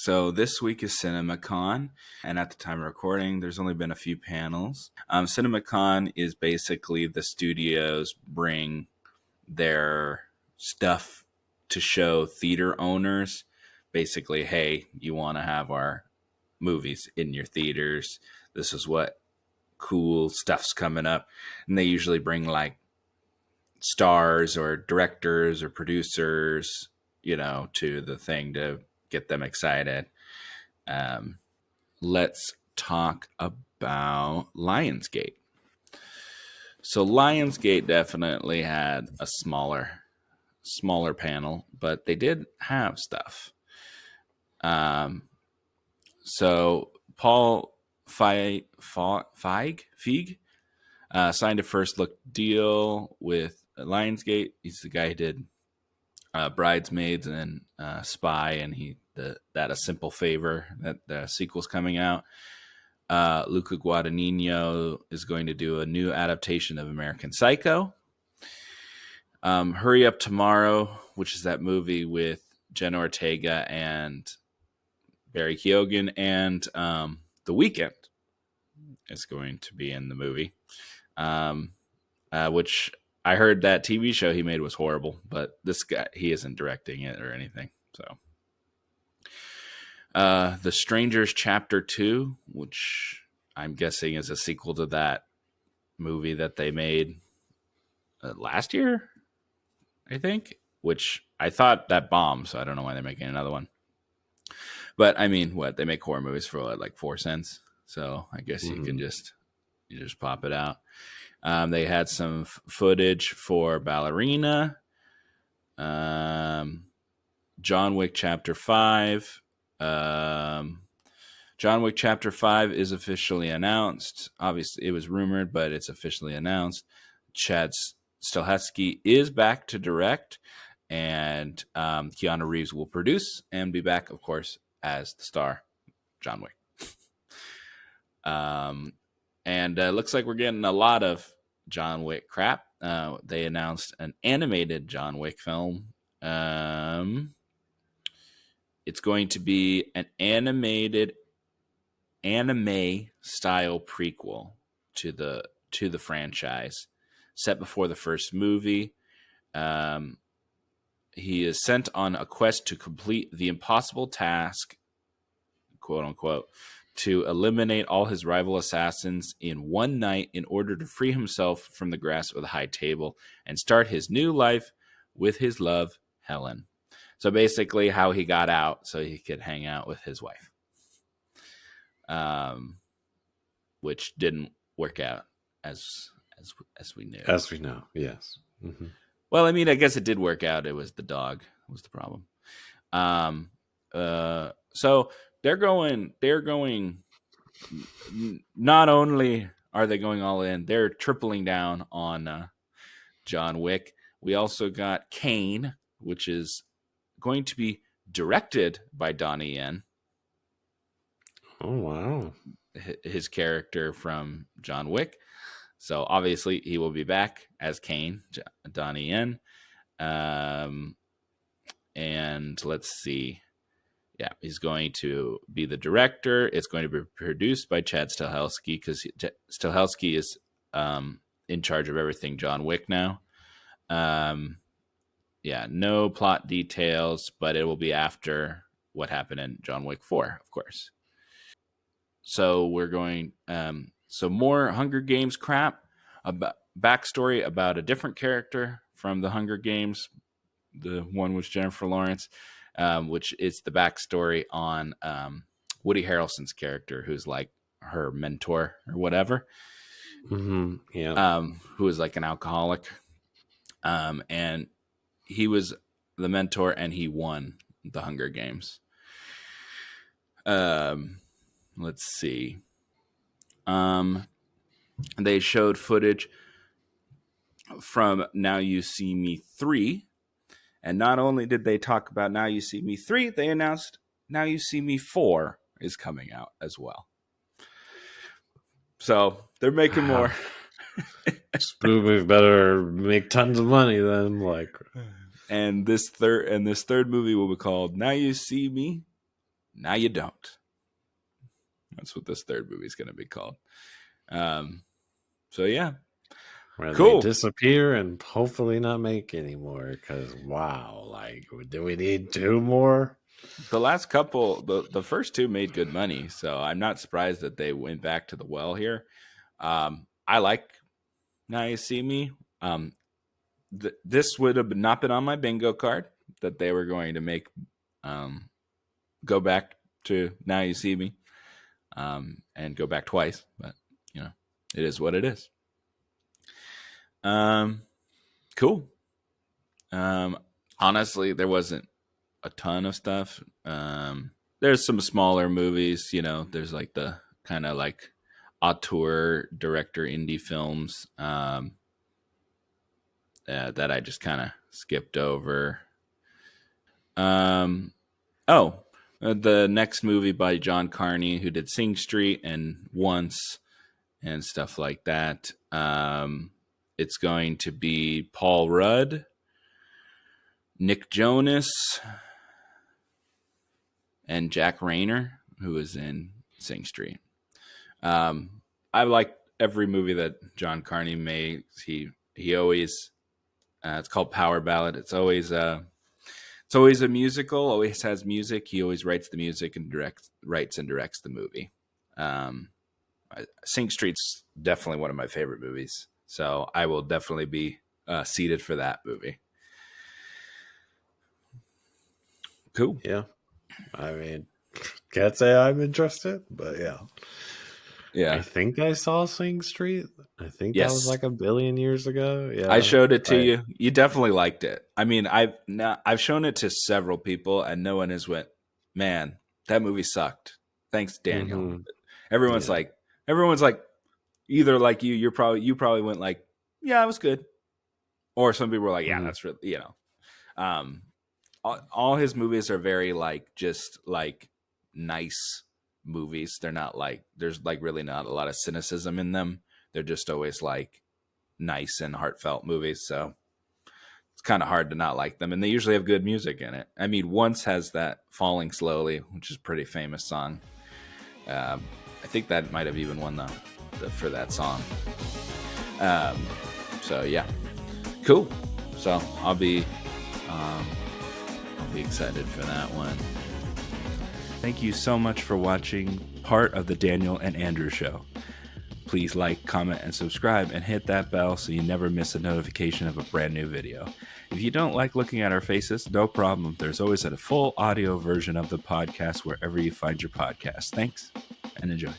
So this week is CinemaCon, and at the time of recording, there's only been a few panels. CinemaCon is basically the studios bring their stuff to show theater owners. Basically, hey, you want to have our movies in your theaters. This is what cool stuff's coming up. And they usually bring like stars or directors or producers, to the thing to get them excited. Let's talk about Lionsgate. So Lionsgate definitely had a smaller panel, but they did have stuff. So Paul Feig signed a first look deal with Lionsgate. He's the guy who did Bridesmaids and Spy, and that A Simple Favor, that the sequel's coming out. Luca Guadagnino is going to do a new adaptation of American Psycho. Hurry Up Tomorrow, which is that movie with Jenna Ortega and Barry Keoghan, and The Weeknd is going to be in the movie, which I heard that TV show he made was horrible, but this guy, he isn't directing it or anything. So, The Strangers Chapter 2, which I'm guessing is a sequel to that movie that they made last year, I think, which I thought that bombed, so I don't know why they're making another one. But I mean, they make horror movies for like 4 cents, so I guess you can just pop it out. They had some footage for Ballerina, John Wick Chapter 5. John Wick Chapter 5 is officially announced. Obviously, it was rumored, but it's officially announced. Chad Stahelski is back to direct, and Keanu Reeves will produce and be back, of course, as the star, John Wick. And it looks like we're getting a lot of John Wick crap. They announced an animated John Wick film. It's going to be an animated anime style prequel to the franchise, set before the first movie. He is sent on a quest to complete the impossible task, quote unquote, to eliminate all his rival assassins in one night in order to free himself from the grasp of the High Table and start his new life with his love, Helen. So basically how he got out so he could hang out with his wife. Which didn't work out as we knew. As we know, yes. Mm-hmm. Well, I mean, I guess it did work out. It was the dog was the problem. So they're going. Not only are they going all in, they're tripling down on John Wick. We also got Caine, which is going to be directed by Donnie Yen. Oh, wow. His character from John Wick. So obviously he will be back as Caine, Donnie Yen. And let's see. Yeah, he's going to be the director. It's going to be produced by Chad Stahelski, because Stahelski is in charge of everything John Wick now. Yeah, no plot details, but it will be after what happened in John Wick 4, of course. So we're going... So more Hunger Games crap, about backstory about a different character from the Hunger Games. The one with Jennifer Lawrence, which is the backstory on Woody Harrelson's character, who's like her mentor or whatever. Mm-hmm. Yeah. Who is like an alcoholic. And he was the mentor and he won the Hunger Games. Let's see. They showed footage from Now You See Me 3. And not only did they talk about Now You See Me 3, they announced Now You See Me 4 is coming out as well. So they're making more. This movie better make tons of money then. And this third movie will be called Now You See Me now you don't. That's what this third movie is going to be called. So yeah, Where they cool. disappear and hopefully not make any more. Because wow, like, do we need 2 more? The last couple, the first 2 made good money, so I'm not surprised that they went back to the well here. I like Now You See Me. This would have not been on my bingo card that they were going to make go back to Now You See Me and go back twice, but it is what it is. Cool. Honestly, there wasn't a ton of stuff. There's some smaller movies, there's like the kind of like auteur director indie films that I just kind of skipped over. The next movie by John Carney, who did Sing Street and Once and stuff like that. It's going to be Paul Rudd, Nick Jonas, and Jack Rayner, who was in Sing Street. I like every movie that John Carney makes. He always it's called Power Ballad. It's always a musical. Always has music. He always writes the music and writes and directs the movie. Sing Street's definitely one of my favorite movies, so I will definitely be seated for that movie. Cool. Yeah. I mean, can't say I'm interested, but yeah. Yeah. I think I saw Sing Street. I think Yes. that was like a billion years ago. Yeah. I showed it to you. You definitely liked it. I mean, I've shown it to several people and no one has went, man, that movie sucked. Thanks, Daniel. Mm-hmm. Everyone's like either like you probably went like, yeah, it was good. Or some people were like, yeah, that's really, all his movies are very like just like nice movies. They're not like, there's like really not a lot of cynicism in them. They're just always like nice and heartfelt movies. So it's kind of hard to not like them. And they usually have good music in it. I mean, Once has that Falling Slowly, which is a pretty famous song. I think that might have even won the for that song. So yeah, cool. So I'll be excited for that one. Thank you so much for watching part of the Daniel and Andrew Show. Please like, comment, and subscribe, and hit that bell so you never miss a notification of a brand new video. If you don't like looking at our faces, no problem. There's always a full audio version of the podcast wherever you find your podcast. Thanks, and enjoy.